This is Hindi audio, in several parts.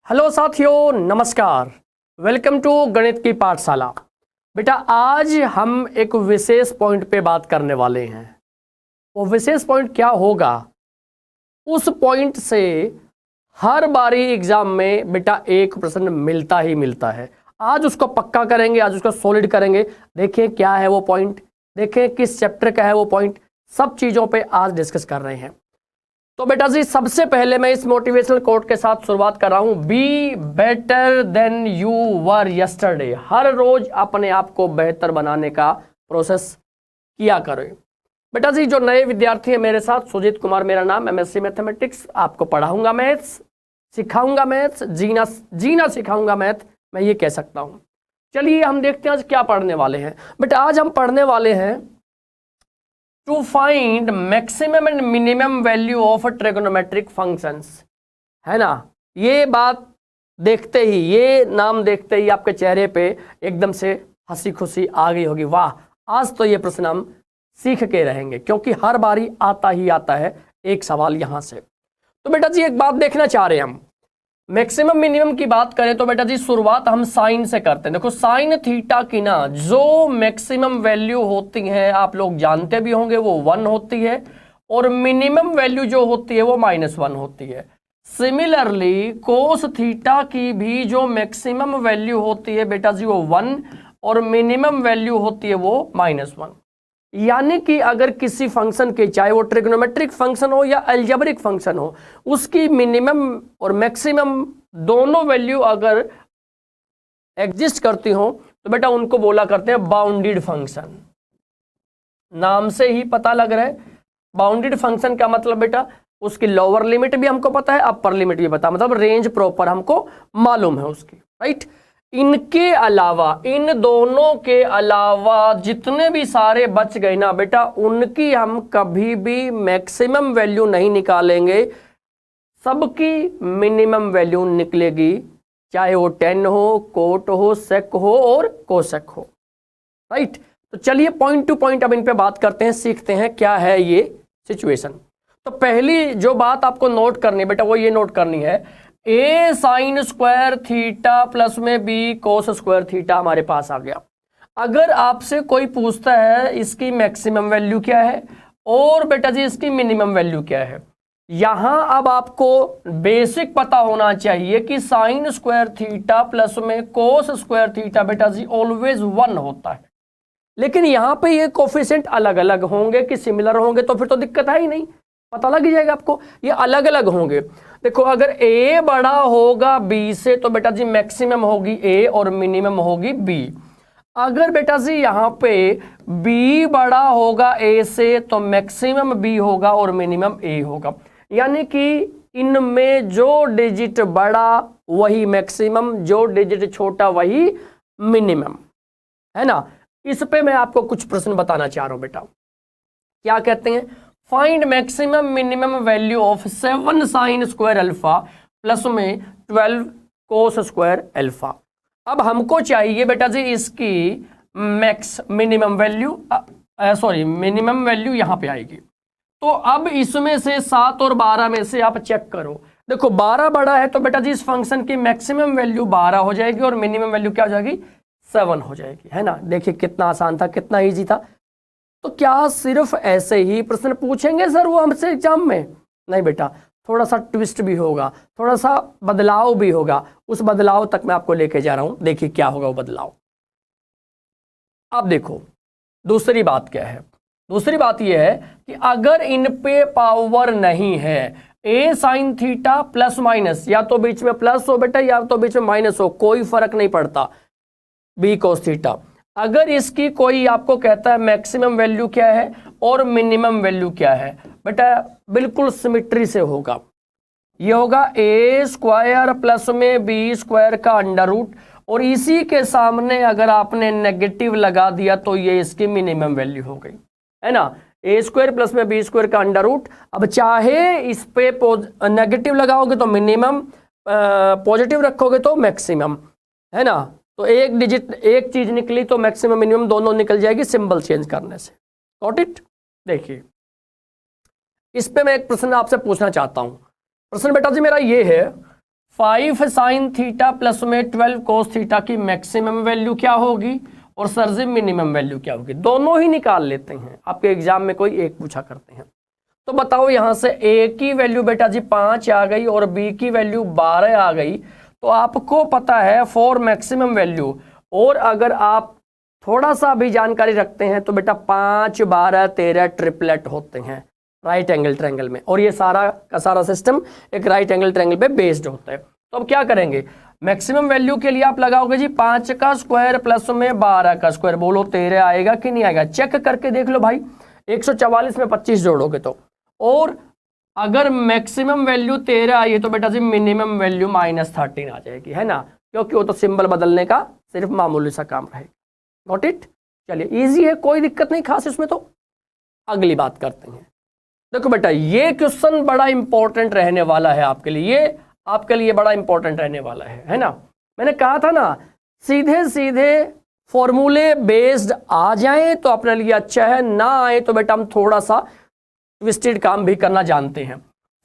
हेलो साथियों, नमस्कार। वेलकम टू गणित की पाठशाला। बेटा, आज हम एक विशेष पॉइंट पे बात करने वाले हैं। वो विशेष पॉइंट क्या होगा? उस पॉइंट से हर बारी एग्जाम में बेटा एक प्रश्न मिलता ही मिलता है। आज उसको पक्का करेंगे, आज उसको सॉलिड करेंगे। देखें क्या है वो पॉइंट, देखें किस चैप्टर का है वो पॉइंट, सब चीज़ों पे आज डिस्कस कर रहे हैं। तो बेटा जी, सबसे पहले मैं इस मोटिवेशनल कोट के साथ शुरुआत कर रहा हूं। Be better than you were yesterday. हर रोज अपने आप को बेहतर बनाने का प्रोसेस किया करें। बेटा जी, जो नए विद्यार्थी हैं मेरे साथ, सुजीत कुमार मेरा नाम, एमएससी मैथमेटिक्स, आपको पढ़ाऊंगा मैथ्स, सिखाऊंगा मैथ्स, जीना सिखाऊंगा मैथ, मैं ये कह सकता हूं। चलिए हम देखते हैं आज क्या पढ़ने वाले हैं। बेटा आज हम पढ़ने वाले हैं to find maximum and minimum value of trigonometric functions, है ना। ये बात देखते ही, ये नाम देखते ही आपके चेहरे पे एकदम से हंसी खुशी आ गई होगी। वाह, आज तो ये प्रश्न हम सीख के रहेंगे, क्योंकि हर बारी आता ही आता है एक सवाल यहां से। तो बेटा जी एक बात देखना चाह रहे हैं हम, मैक्सिमम मिनिमम की बात करें तो बेटा जी शुरुआत हम साइन से करते हैं। देखो साइन थीटा की ना जो मैक्सिमम वैल्यू होती है, आप लोग जानते भी होंगे, वो 1 होती है, और मिनिमम वैल्यू जो होती है वो -1 होती है। सिमिलरली कोस थीटा की भी जो मैक्सिमम वैल्यू होती है बेटा जी वो 1 और मिनिमम वैल्यू होती है वो -1। यानी कि अगर किसी फंक्शन के, चाहे वो ट्रिग्नोमेट्रिक फंक्शन हो या अलजेब्रिक फंक्शन हो, उसकी मिनिमम और मैक्सिमम दोनों वैल्यू अगर एग्जिस्ट करती हो तो बेटा उनको बोला करते हैं बाउंडेड फंक्शन। नाम से ही पता लग रहा है, बाउंडेड फंक्शन का मतलब बेटा उसकी लोअर लिमिट भी हमको पता है, अपर लिमिट भी पता है, मतलब रेंज प्रॉपर हमको मालूम है उसकी, राइट। इनके अलावा, इन दोनों के अलावा जितने भी सारे बच गए ना बेटा, उनकी हम कभी भी मैक्सिमम वैल्यू नहीं निकालेंगे, सबकी मिनिमम वैल्यू निकलेगी, चाहे वो टेन हो, कोट हो, सेक हो और कोसेक हो, राइट। तो चलिए पॉइंट टू पॉइंट अब इन पे बात करते हैं, सीखते हैं क्या है ये सिचुएशन। तो पहली जो बात आपको नोट करनी है बेटा वो ये नोट करनी है, ए साइन स्क्वायर थीटा प्लस में बी कोस स्क्वायर थीटा हमारे पास आ गया। अगर आपसे कोई पूछता है इसकी मैक्सिमम वैल्यू क्या है और बेटा जी इसकी मिनिमम वैल्यू क्या है, यहां अब आपको बेसिक पता होना चाहिए कि साइन स्क्वायर थीटा प्लस में कोस स्क्वायर थीटा बेटा जी ऑलवेज 1 होता है। लेकिन यहां पे ये कोफिशिएंट अलग अलग होंगे कि सिमिलर होंगे, तो फिर तो दिक्कत है ही नहीं, पता लग जाएगा आपको, ये अलग अलग होंगे। देखो अगर a बड़ा होगा b से तो बेटा जी मैक्सिमम होगी a और मिनिमम होगी b। अगर बेटा जी यहां पे b बड़ा होगा a से तो मैक्सिमम b होगा और मिनिमम a होगा। यानी कि इनमें जो डिजिट बड़ा वही मैक्सिमम, जो डिजिट छोटा वही मिनिमम, है ना। इस पे मैं आपको कुछ प्रश्न बताना चाह रहा हूं बेटा। क्या कहते हैं, find maximum minimum value of 7 sine square alpha plus में 12 कोस स्क्वायर अल्फा। अब हमको चाहिए बेटा जी इसकी मिनिमम वैल्यू यहां पे आएगी। तो अब इसमें से 7 और 12 में से आप चेक करो। देखो 12 बड़ा है तो बेटा जी इस फंक्शन की मैक्सिमम वैल्यू 12 हो जाएगी और मिनिमम वैल्यू क्या हो जाएगी, 7 हो जाएगी, है ना। देखिए कितना आसान था, कितना ईजी था। तो क्या सिर्फ ऐसे ही प्रश्न पूछेंगे सर वो हमसे एग्जाम में? नहीं बेटा, थोड़ा सा ट्विस्ट भी होगा, थोड़ा सा बदलाव भी होगा। उस बदलाव तक मैं आपको लेके जा रहा हूं, देखिए क्या होगा वो बदलाव। अब देखो दूसरी बात क्या है, दूसरी बात यह है कि अगर इन पे पावर नहीं है, ए साइन थीटा प्लस माइनस, या तो बीच में प्लस हो बेटा या तो बीच में माइनस हो, कोई फर्क नहीं पड़ता, बी कोस थीटा। अगर इसकी कोई आपको कहता है मैक्सिमम वैल्यू क्या है और मिनिमम वैल्यू क्या है, बेटा बिल्कुल सिमिट्री से होगा। ये होगा ए स्क्वायर प्लस में बी स्क्वायर का अंडर रूट, और इसी के सामने अगर आपने नेगेटिव लगा दिया तो ये इसकी मिनिमम वैल्यू हो गई, है ना। ए स्क्वायर प्लस में बी स्क्वायर का अंडर रूट, अब चाहे इस पे नेगेटिव लगाओगे तो मिनिमम, पॉजिटिव रखोगे तो मैक्सिमम, है ना। तो एक डिजिट, एक चीज निकली तो मैक्सिमम मिनिमम दोनों निकल जाएगी सिंबल चेंज करने से। Got it. देखिए इस पे मैं एक प्रश्न आपसे पूछना चाहता हूं। प्रश्न बेटा जी मेरा ये है, 5 साइन थीटा प्लस में 12 कोस थीटा की मैक्सिमम वैल्यू क्या होगी और सर जी मिनिमम वैल्यू क्या होगी, दोनों ही निकाल लेते हैं। आपके एग्जाम में कोई एक पूछा करते हैं। तो बताओ यहां से ए की वैल्यू बेटा जी 5 आ गई और बी की वैल्यू 12 आ गई। तो आपको पता है फॉर मैक्सिमम वैल्यू, और अगर आप थोड़ा सा भी जानकारी रखते हैं तो बेटा 5, 12, 13 ट्रिपलेट होते हैं राइट एंगल ट्रायंगल में, और ये सारा का सारा सिस्टम एक राइट एंगल ट्रायंगल पे बेस्ड होता है। तो अब क्या करेंगे, मैक्सिमम वैल्यू के लिए आप लगाओगे जी 5 का स्क्वायर प्लस में 12 का स्क्वायर, बोलो 13 आएगा कि नहीं आएगा, चेक करके देख लो भाई। 144 में 25 जोड़ोगे तो, और अगर मैक्सिमम वैल्यू 13 आई है तो बेटा जी मिनिमम वैल्यू -13 आ जाएगी, है ना, क्योंकि वो तो सिंबल बदलने का सिर्फ मामूली सा काम रहेगा। Note it. चलिए इजी है, कोई दिक्कत नहीं खास इसमें। तो अगली बात करते हैं। देखो बेटा ये क्वेश्चन बड़ा इंपॉर्टेंट रहने वाला है आपके लिए, ये आपके लिए बड़ा इंपॉर्टेंट रहने वाला है ना। मैंने कहा था ना सीधे सीधे फॉर्मूले बेस्ड आ जाएं तो अपने लिए अच्छा है, ना आए तो बेटा हम थोड़ा सा ट्विस्टेड काम भी करना जानते हैं।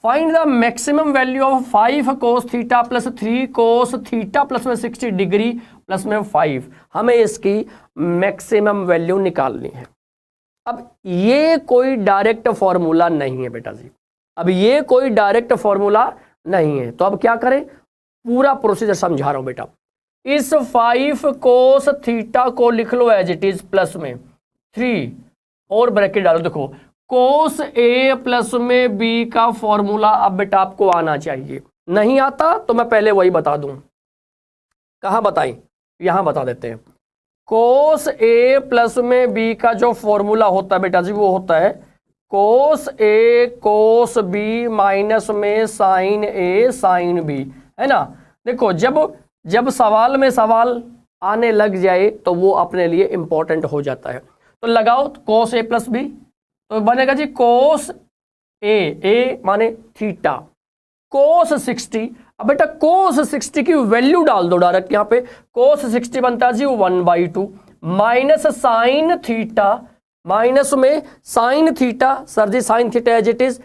Find the maximum value of 5 cos theta plus 3 cos theta plus में 60 डिग्री प्लस में 5। हमें इसकी मैक्सिमम वैल्यू निकालनी है। अब ये कोई डायरेक्ट फॉर्मूला नहीं है बेटा जी, अब ये कोई डायरेक्ट फॉर्मूला नहीं है। तो अब क्या करें, पूरा प्रोसीजर समझा रहा हूं बेटा। इस 5 कोस थीटा को लिख लो एज इट इज प्लस में 3 और ब्रैकेट डालो। देखो कोस ए प्लस में बी का फॉर्मूला अब बेटा आपको आना चाहिए, नहीं आता तो मैं पहले वही बता दूं। कहां बताई, यहां बता देते हैं। कोस ए प्लस में बी का जो फॉर्मूला होता है बेटा जी वो होता है कोस ए कोस बी माइनस में साइन ए साइन बी, है ना। देखो जब सवाल में सवाल आने लग जाए तो वो अपने लिए इंपॉर्टेंट हो जाता है। तो लगाओ कोस ए प्लस बी, तो बनेगा जी कोस ए माने थीटा कोस 60। अब बेटा कोस 60 की वैल्यू डाल दो डायरेक्ट यहाँ पे। कोस 60 बनता है जी 1/2 माइनस साइन थीटा, माइनस में sine theta, sir ji sine theta as it is,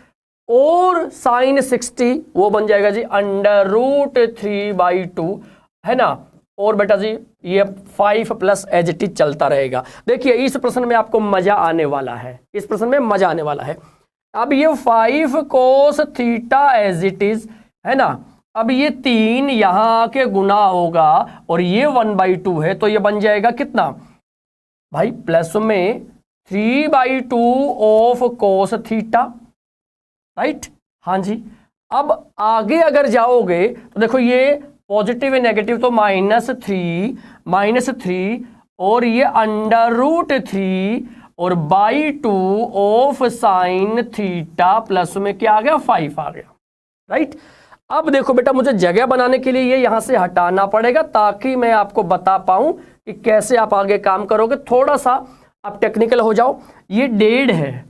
और साइन 60 वो बन जाएगा जी √3/2, है ना। और बेटा जी ये 5 प्लस एज इट इज चलता रहेगा। देखिए इस प्रश्न में आपको मजा आने वाला है, इस प्रश्न में मजा आने वाला है। अब ये 5 cos theta as it is, है ना। अब ये 3 यहां आके गुना होगा और ये 1/2 है, तो ये बन जाएगा कितना भाई, प्लस में 3/2 ऑफ कोस थीटा, राइट। हाँ जी। अब आगे अगर जाओगे तो देखो ये पॉजिटिव है नेगेटिव, तो -3 और ये √3 और /2 ऑफ साइन थीटा प्लस में क्या आ गया 5 आ गया, राइट। अब देखो बेटा मुझे जगह बनाने के लिए ये यहां से हटाना पड़ेगा ताकि मैं आपको बता पाऊं कि कैसे आप आगे काम करोगे। थोड़ा सा आप टेक्निकल हो जाओ। ये 1.5 है,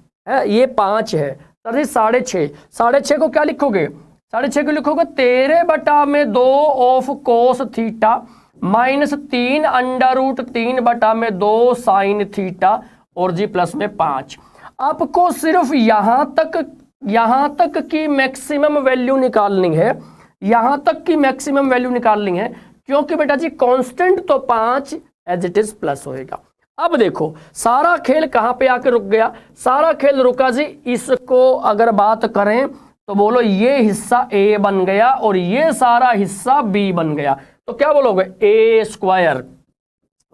ये 5 है, सर जी 6.5, 6.5 को क्या लिखोगे, 6.5 को लिखोगे 13/2 of cos theta minus 3 √3/2 sine theta और जी प्लस में 5। आपको सिर्फ यहां तक की मैक्सिमम वैल्यू निकालनी है, यहां तक की मैक्सिमम वैल्यू निकालनी है, क्योंकि बेटा जी कांस्टेंट तो 5 एज इट इज प्लस होएगा। अब देखो सारा खेल कहां पे आके रुक गया, सारा खेल रुका जी, इसको अगर बात करें तो बोलो ये हिस्सा ए बन गया और ये सारा हिस्सा बी बन गया। तो क्या बोलोगे, a²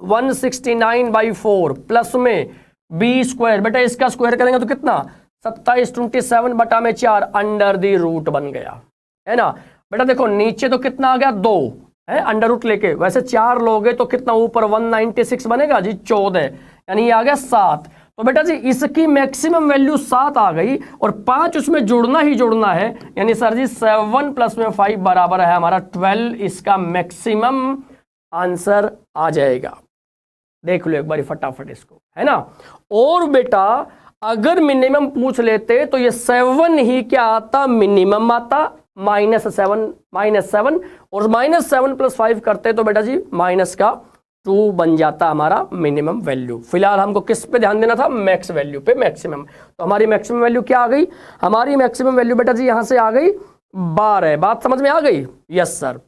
169/4 प्लस में b² बेटा इसका स्क्वायर करेंगे तो कितना 27/4 अंडर द रूट बन गया, है ना। बेटा देखो नीचे तो कितना आ गया 2 है, अंडर रूट लेके, वैसे 4 लोगे तो कितना ऊपर 196 बनेगा जी 14, यानी ये आ गया 7। तो बेटा जी इसकी मैक्सिमम वैल्यू 7 आ गई और 5 उसमें जुड़ना ही जुड़ना है, यानी सर जी 7 प्लस में 5 बराबर है हमारा 12। इसका मैक्सिमम आंसर आ जाएगा। देख लो एक बार फटाफट इसको, है ना। और बेटा अगर मिनिमम पूछ लेते तो ये 7 ही क्या आता, मिनिमम आता, -7 और -7 + 5 करते तो बेटा जी माइनस का 2 बन जाता हमारा मिनिमम वैल्यू। फिलहाल हमको किस पे ध्यान देना था, मैक्स वैल्यू पे, मैक्सिमम। तो हमारी मैक्सिमम वैल्यू क्या आ गई, हमारी मैक्सिमम वैल्यू बेटा जी यहां से आ गई 12। बात समझ में आ गई? Yes sir.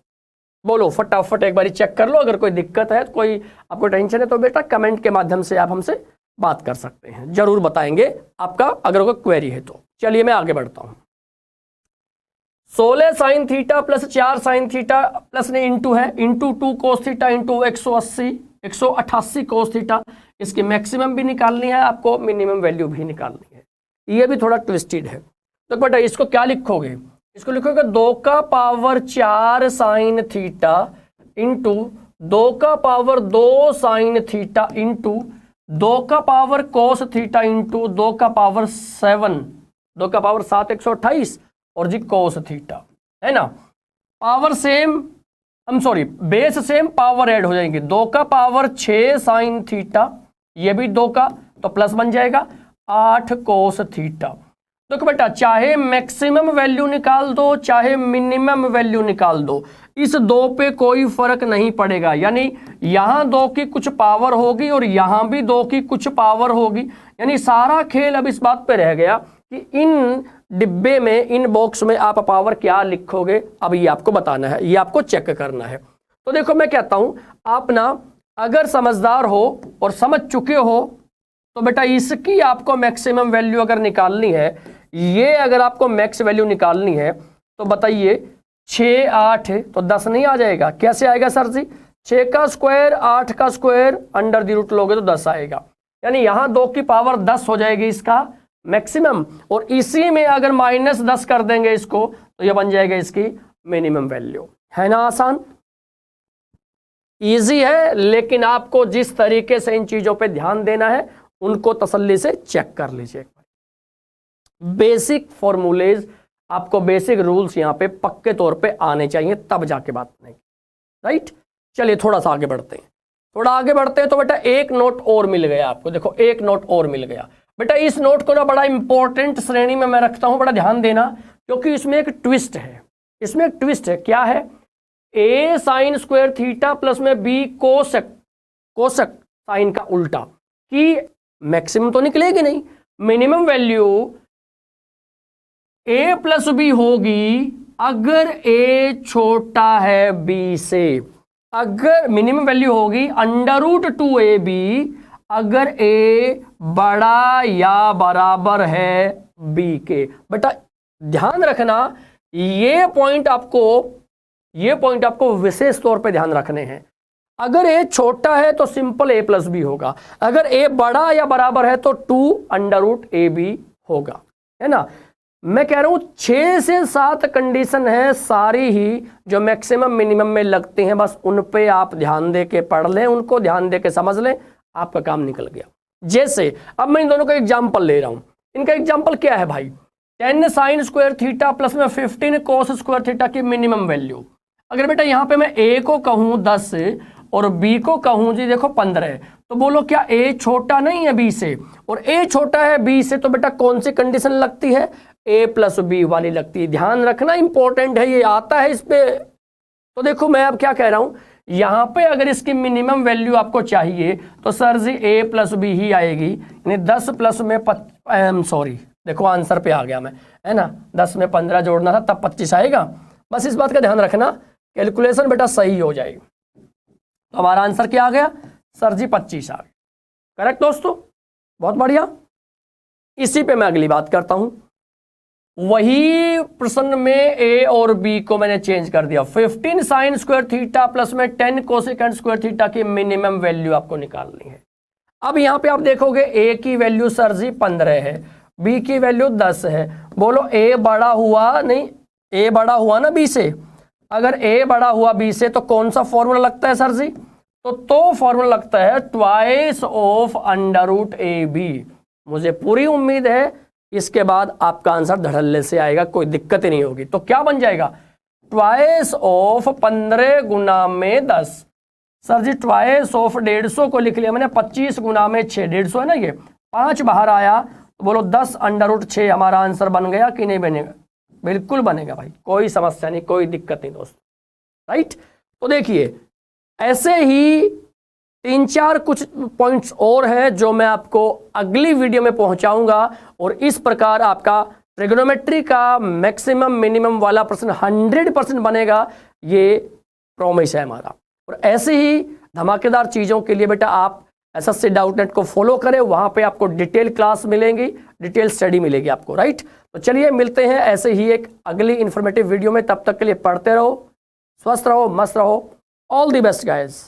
बोलो फटाफट एक बारी चेक कर लो, अगर कोई दिक्कत है, कोई आपको टेंशन है तो बेटा कमेंट के माध्यम से आप हमसे बात कर सकते हैं, जरूर बताएंगे आपका अगर कोई क्वेरी है तो। चलिए मैं आगे बढ़ता हूं। 16 sine theta plus 4 sine theta plus ने इंटू है, into 2 cos theta into 188 cos theta. इसकी मैक्सिमम भी निकालनी है आपको, मिनिमम वैल्यू भी निकालनी है। ये भी थोड़ा ट्विस्टेड है। तो बेटा इसको क्या लिखोगे? इसको लिखोगे 2 का पावर 4 साइन थीटा इंटू 2 का पावर 2 साइन थीटा इंटू 2 का पावर कोस थीटा इंटू 2 का पावर 7, 2 का पावर 7 128 और जी कोस थीटा, है ना। Power same, base same, power add हो जाएंगे। 2 का पावर 6 साइन थीटा, ये भी 2 का, तो प्लस बन जाएगा 8 कोस थीटा। तो बेटा चाहे मैक्सिमम वैल्यू निकाल दो चाहे मिनिमम वैल्यू निकाल दो, इस 2 पे कोई फर्क नहीं पड़ेगा। यानी यहां 2 की कुछ पावर होगी और यहां भी 2 की कुछ पावर होगी। यानी सारा खेल अब इस बात पे रह गया कि इन डिब्बे में, इन बॉक्स में आप पावर क्या लिखोगे, अब ये आपको बताना है, ये आपको चेक करना है। तो देखो मैं कहता हूं, आप ना अगर समझदार हो और समझ चुके हो तो बेटा इसकी आपको मैक्सिमम वैल्यू अगर निकालनी है, ये अगर आपको मैक्स वैल्यू निकालनी है तो बताइए 6 8 तो 10 नहीं आ जाएगा? कैसे आएगा सर जी? 6 का स्क्वायर 8 का स्क्वायर अंडर द रूट लोगे तो 10 आएगा। यानी यहां 2 की पावर 10 हो जाएगी इसका मैक्सिमम, और इसी में अगर -10 कर देंगे इसको तो ये बन जाएगा इसकी मिनिमम वैल्यू। है ना आसान? इजी है, लेकिन आपको जिस तरीके से इन चीजों पे ध्यान देना है उनको तसल्ली से चेक कर लीजिए। बेसिक फॉर्मूलेज, आपको बेसिक रूल्स यहां पे पक्के तौर पे आने चाहिए, तब जाके बात बनेगी। राइट, चलिए थोड़ा सा आगे बढ़ते हैं। थोड़ा आगे बढ़ते हैं तो बेटा एक नोट और मिल गया आपको। देखो एक नोट और मिल गया बेटा। इस नोट को ना बड़ा इंपॉर्टेंट श्रेणी में मैं रखता हूं, बड़ा ध्यान देना, क्योंकि इसमें एक ट्विस्ट है। इसमें एक ट्विस्ट है। क्या है? a sine square theta plus में b कोसेक साइन का उल्टा, कि मैक्सिमम तो निकलेगी नहीं, minimum value a plus B होगी अगर a छोटा है b से। अगर मिनिमम वैल्यू होगी √2ab अगर a बड़ा या बराबर है b के। बेटा ध्यान रखना, ये पॉइंट आपको विशेष तौर पे ध्यान रखने हैं। अगर a छोटा है तो सिंपल a प्लस बी होगा, अगर a बड़ा या बराबर है तो 2√ab होगा, है ना। मैं कह रहा हूं 6 से 7 कंडीशन है सारी ही जो मैक्सिमम मिनिमम में लगती हैं, बस उन पे आप ध्यान दे के पढ़ लें, उनको ध्यान दे के समझ लें, आपका काम निकल गया। जैसे अब मैं इन दोनों का एग्जाम्पल ले रहा हूं। इनका एग्जाम्पल क्या है भाई? 10 साइन स्क्वायर थीटा प्लस में 15 कोस स्क्वायर थीटा की मिनिमम वैल्यू। अगर बेटा यहां पे मैं a को कहूं 10 और b को कहूं जी देखो 15, तो बोलो क्या a छोटा नहीं है b से? और a छोटा है b से तो बेटा कौन सी कंडीशन लगती है? a प्लस बी वाली लगती है। ध्यान रखना, इंपॉर्टेंट है, ये आता है इस पे। तो देखो मैं अब क्या कह रहा हूं, यहां पे अगर इसकी मिनिमम वैल्यू आपको चाहिए तो sir ji a plus B ही आएगी। यानी 10 प्लस में देखो आंसर पे आ गया मैं, है ना। 10 में 15 जोड़ना था तब 25 आएगा। बस इस बात का ध्यान रखना, कैलकुलेशन बेटा सही हो जाएगी। तो हमारा आंसर क्या आ गया सर जी? 25 आ गया। करेक्ट दोस्तों, बहुत बढ़िया। इसी पे मैं अगली बात करता हूं। वही प्रश्न में a और b को मैंने चेंज कर दिया। 15 साइन स्क्वायर थीटा प्लस में 10 कोसेकेंट स्क्वायर थीटा की मिनिमम वैल्यू आपको निकालनी है। अब यहां पे आप देखोगे a की वैल्यू सर जी 15 है, b की वैल्यू 10 है। बोलो a बड़ा हुआ नहीं, a बड़ा हुआ ना b से? अगर a बड़ा हुआ b से तो कौन सा फॉर्मूला लगता है सर जी? तो फॉर्मूला लगता है ट्वाइस ऑफ √ab। मुझे पूरी उम्मीद है इसके बाद आपका आंसर धड़ल्ले से आएगा, कोई दिक्कत ही नहीं होगी। तो क्या बन जाएगा? ट्वाइस ऑफ 15 गुना में 10। सर जी ट्वाइस ऑफ 150 को लिख लिया मैंने, 25 गुना में 6, 150 है ना, ये 5 बाहर आया तो बोलो 10 √6 हमारा आंसर बन गया कि नहीं बनेगा? बिल्कुल बनेगा भाई, कोई समस्या नहीं, कोई दिक्कत नहीं दोस्त। राइट, तो देखिए ऐसे ही 3-4 कुछ पॉइंट्स और हैं जो मैं आपको अगली वीडियो में पहुंचाऊंगा, और इस प्रकार आपका ट्रिग्नोमेट्री का मैक्सिमम मिनिमम वाला प्रश्न 100% बनेगा, ये प्रॉमिस है हमारा। और ऐसे ही धमाकेदार चीज़ों के लिए बेटा आप SSC.net को फॉलो करें, वहाँ पे आपको डिटेल क्लास मिलेंगी, डिटेल स्टडी मिलेगी आपको, राइट। तो चलिए मिलते हैं ऐसे ही एक अगली इंफॉर्मेटिव वीडियो में। तब तक के लिए पढ़ते रहो, स्वस्थ रहो, मस्त रहो। All the best guys.